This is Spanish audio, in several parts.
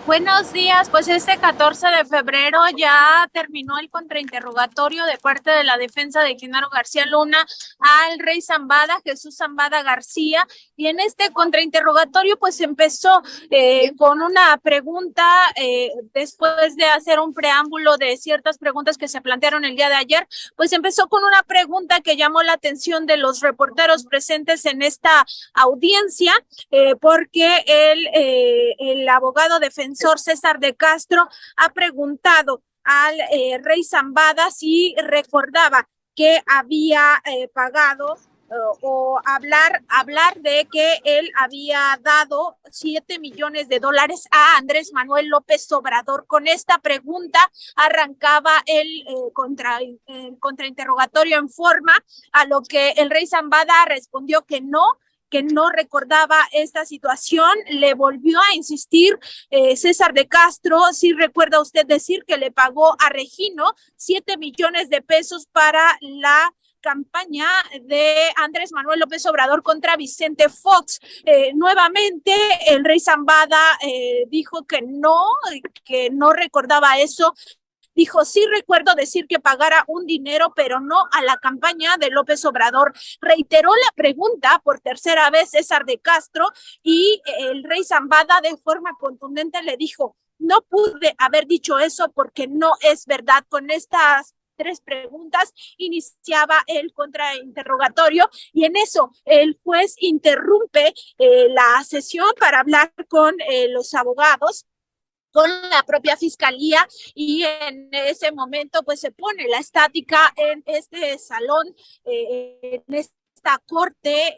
Buenos días, pues este 14 de febrero ya terminó el contrainterrogatorio de parte de la defensa de Genaro García Luna al rey Zambada, Jesús Zambada García, y en este contrainterrogatorio pues empezó con una pregunta, después de hacer un preámbulo de ciertas preguntas que se plantearon el día de ayer, pues empezó con una pregunta que llamó la atención de los reporteros presentes en esta audiencia, porque el abogado defensor César de Castro ha preguntado al rey Zambada si recordaba que había pagado o hablar de que él había dado 7 millones de dólares a Andrés Manuel López Obrador. Con esta pregunta arrancaba el contrainterrogatorio en forma, a lo que el rey Zambada respondió que no recordaba esta situación. Le volvió a insistir César de Castro, si recuerda usted decir que le pagó a Regino 7 millones de pesos para la campaña de Andrés Manuel López Obrador contra Vicente Fox. Nuevamente el rey Zambada dijo que no recordaba eso. Dijo, sí recuerdo decir que pagara un dinero, pero no a la campaña de López Obrador. Reiteró la pregunta por tercera vez César de Castro, y el rey Zambada de forma contundente le dijo, no pude haber dicho eso porque no es verdad. Con estas tres preguntas iniciaba el contrainterrogatorio, y en eso el juez interrumpe la sesión para hablar con los abogados, con la propia fiscalía, y en ese momento pues se pone la estática en este salón, en esta corte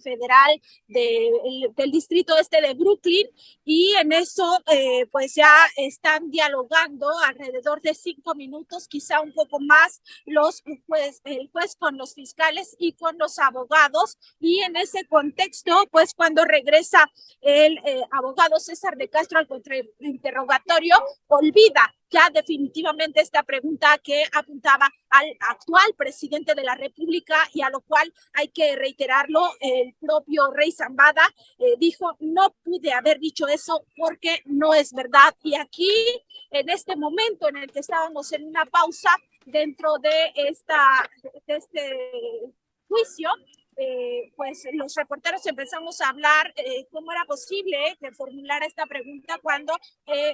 federal del distrito este de Brooklyn, y en eso pues ya están dialogando alrededor de 5 minutos, quizá un poco más, el juez con los fiscales y con los abogados, y en ese contexto pues cuando regresa el abogado César de Castro al contrainterrogatorio, olvida ya definitivamente esta pregunta que apuntaba al actual presidente de la República, y a lo cual hay que reiterarlo, el propio rey Zambada dijo, no pude haber dicho eso porque no es verdad. Y aquí, en este momento en el que estábamos en una pausa dentro de este juicio, pues los reporteros empezamos a hablar cómo era posible que formulara esta pregunta cuando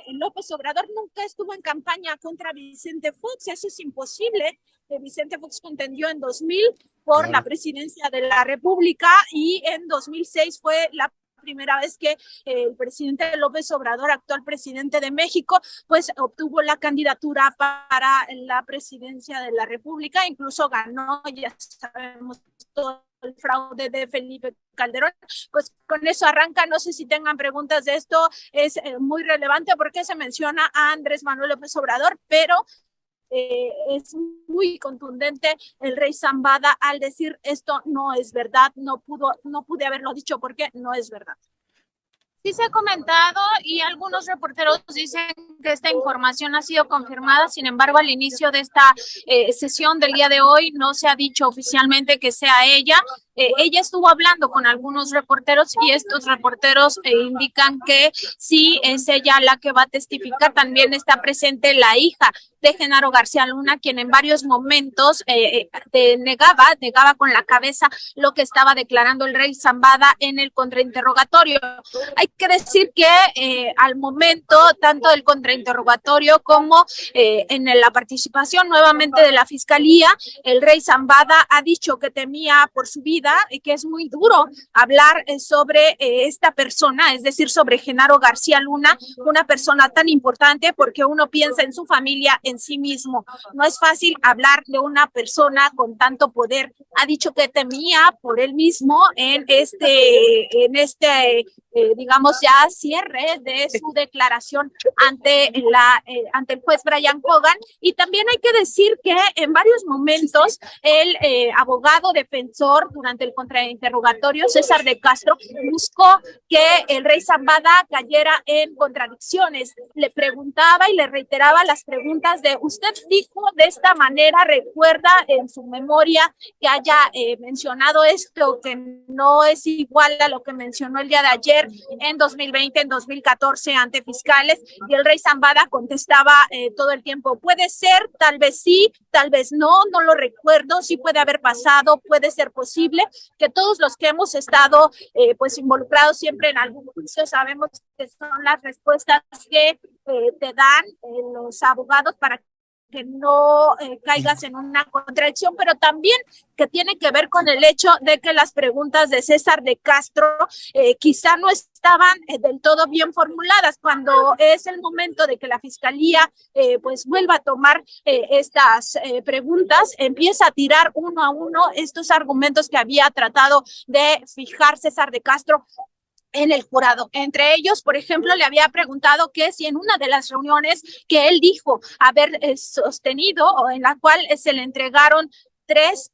López Obrador nunca estuvo en campaña contra Vicente Fox. Eso es imposible. Vicente Fox contendió en 2000 por la presidencia de la República, y en 2006 fue la primera vez que el presidente López Obrador, actual presidente de México, pues obtuvo la candidatura para la presidencia de la República. Incluso ganó, ya sabemos, todo el fraude de Felipe Calderón. Pues con eso arranca. No sé si tengan preguntas de esto. Es muy relevante porque se menciona a Andrés Manuel López Obrador, pero es muy contundente el rey Zambada al decir esto no es verdad, no pude haberlo dicho porque no es verdad. Sí se ha comentado, y algunos reporteros dicen que esta información ha sido confirmada. Sin embargo, al inicio de esta sesión del día de hoy no se ha dicho oficialmente que sea ella. Ella estuvo hablando con algunos reporteros, y estos reporteros indican que sí es ella la que va a testificar. También está presente la hija de Genaro García Luna, quien en varios momentos negaba con la cabeza lo que estaba declarando el rey Zambada en el contrainterrogatorio. Hay que decir que al momento, tanto del contrainterrogatorio como en la participación nuevamente de la fiscalía, el rey Zambada ha dicho que temía por su vida y que es muy duro hablar sobre esta persona, es decir, sobre Genaro García Luna, una persona tan importante, porque uno piensa en su familia, en sí mismo. No es fácil hablar de una persona con tanto poder. Ha dicho que temía por él mismo en este digamos, ya cierre de su declaración ante ante el juez Brian Hogan. Y también hay que decir que en varios momentos el abogado defensor durante el contrainterrogatorio, César de Castro, buscó que el rey Zambada cayera en contradicciones. Le preguntaba y le reiteraba las preguntas de: usted dijo de esta manera, recuerda en su memoria que haya mencionado esto, que no es igual a lo que mencionó el día de ayer en 2020, en 2014 ante fiscales. Y el rey Zambada contestaba todo el tiempo: puede ser, tal vez sí, tal vez no, no lo recuerdo, sí puede haber pasado, puede ser posible. Que todos los que hemos estado pues involucrados siempre en algún juicio sabemos que son las respuestas que te dan los abogados para que no caigas en una contradicción, pero también que tiene que ver con el hecho de que las preguntas de César de Castro quizá no estaban del todo bien formuladas. Cuando es el momento de que la fiscalía pues vuelva a tomar estas preguntas, empieza a tirar uno a uno estos argumentos que había tratado de fijar César de Castro en el jurado. Entre ellos, por ejemplo, le había preguntado que si en una de las reuniones que él dijo haber sostenido o en la cual se le entregaron 3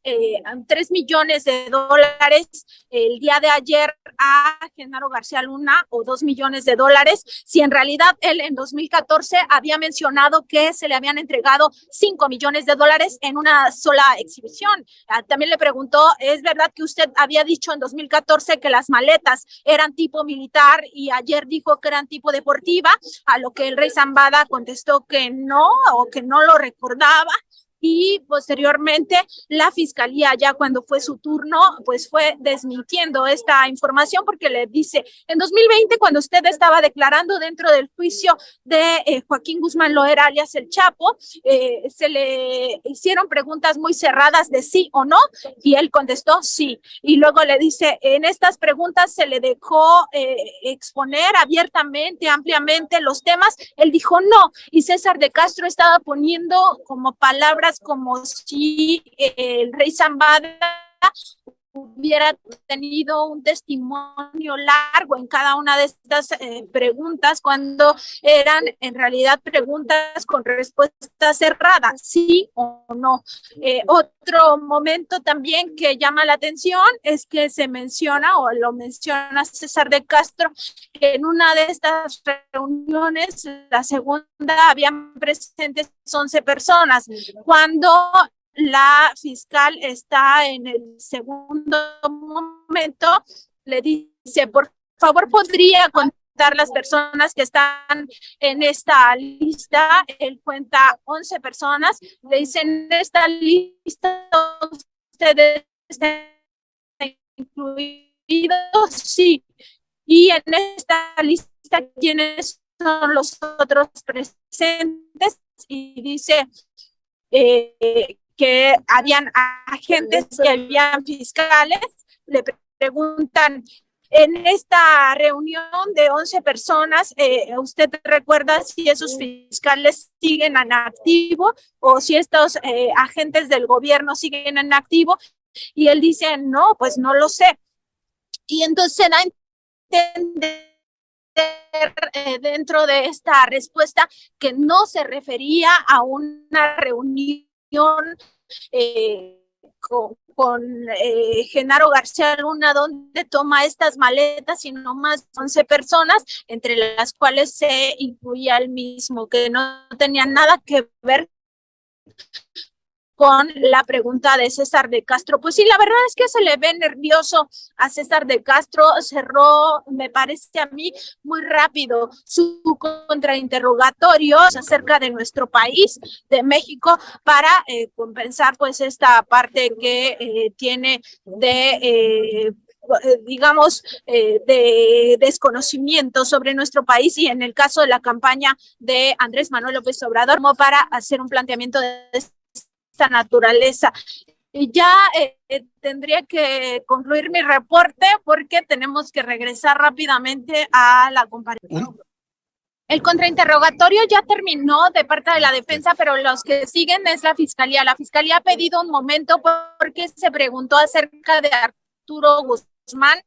millones de dólares el día de ayer a Genaro García Luna, o 2 millones de dólares, si en realidad él en 2014 había mencionado que se le habían entregado 5 millones de dólares en una sola exhibición. También le preguntó: ¿es verdad que usted había dicho en 2014 que las maletas eran tipo militar y ayer dijo que eran tipo deportiva? A lo que el rey Zambada contestó que no, o que no lo recordaba. Y posteriormente la fiscalía, ya cuando fue su turno, pues fue desmintiendo esta información, porque le dice: en 2020, cuando usted estaba declarando dentro del juicio de Joaquín Guzmán Loera, alias El Chapo, se le hicieron preguntas muy cerradas de sí o no, y él contestó sí. Y luego le dice: en estas preguntas se le dejó exponer abiertamente, ampliamente los temas. Él dijo no, y César de Castro estaba poniendo como palabras como si el rey Zambada hubiera tenido un testimonio largo en cada una de estas preguntas, cuando eran en realidad preguntas con respuestas cerradas, sí o no. Otro momento también que llama la atención es que se menciona, o lo menciona César de Castro, que en una de estas reuniones, la segunda, habían presentes 11 personas, cuando la fiscal está en el segundo momento, le dice: por favor, ¿podría contar las personas que están en esta lista? Él cuenta 11 personas. Le dicen: en esta lista ustedes están incluidos, sí. Y en esta lista, ¿quiénes son los otros presentes? Y dice que habían agentes, que habían fiscales. Le preguntan: en esta reunión de 11 personas, ¿usted recuerda si esos fiscales siguen en activo o si estos agentes del gobierno siguen en activo? Y él dice: no, pues no lo sé. Y entonces se da a entender dentro de esta respuesta que no se refería a una reunión con Genaro García Luna, donde toma estas maletas, sino más 11 personas, entre las cuales se incluía el mismo, que no tenían nada que ver con la pregunta de César de Castro. Pues sí, la verdad es que se le ve nervioso a César de Castro. Cerró, me parece a mí, muy rápido su contrainterrogatorio acerca de nuestro país, de México, para compensar pues esta parte que tiene de digamos, de desconocimiento sobre nuestro país, y en el caso de la campaña de Andrés Manuel López Obrador, como para hacer un planteamiento de esta naturaleza. Y ya tendría que concluir mi reporte, porque tenemos que regresar rápidamente a la comparación. El contrainterrogatorio ya terminó de parte de la defensa, pero los que siguen es la fiscalía. La fiscalía ha pedido un momento porque se preguntó acerca de Arturo Guzmán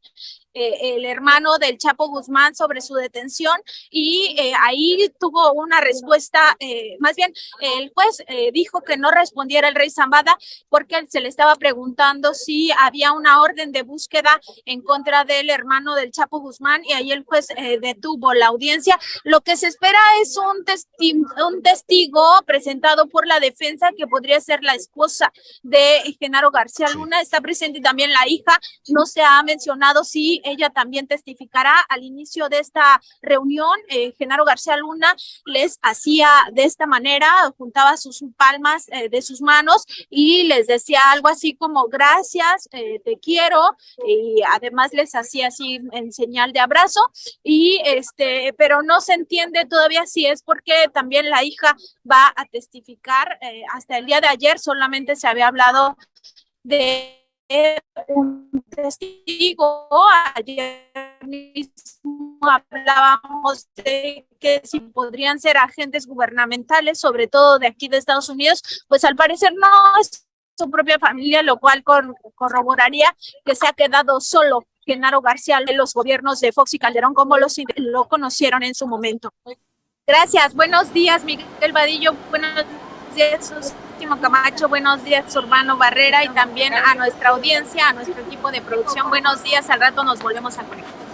el hermano del Chapo Guzmán sobre su detención y ahí tuvo una respuesta, más bien el juez dijo que no respondiera el rey Zambada porque se le estaba preguntando si había una orden de búsqueda en contra del hermano del Chapo Guzmán y ahí el juez detuvo la audiencia. Lo que se espera es un testigo presentado por la defensa que podría ser la esposa de Genaro García Luna. Está presente también la hija. No se ha mencionado si ella también testificará. Al inicio de esta reunión, Genaro García Luna les hacía de esta manera, juntaba sus palmas de sus manos y les decía algo así como gracias, te quiero, y además les hacía así en señal de abrazo y pero no se entiende todavía si es porque también la hija va a testificar. Hasta el día de ayer solamente se había hablado de un testigo. Ayer mismo hablábamos de que si podrían ser agentes gubernamentales, sobre todo de aquí de Estados Unidos, pues al parecer no es su propia familia, lo cual corroboraría que se ha quedado solo Genaro García de los gobiernos de Fox y Calderón como lo conocieron en su momento. Gracias, buenos días Miguel Vadillo, buenos días Último Camacho, buenos días Urbano Barrera y también a nuestra audiencia, a nuestro equipo de producción, buenos días, al rato nos volvemos a conectar.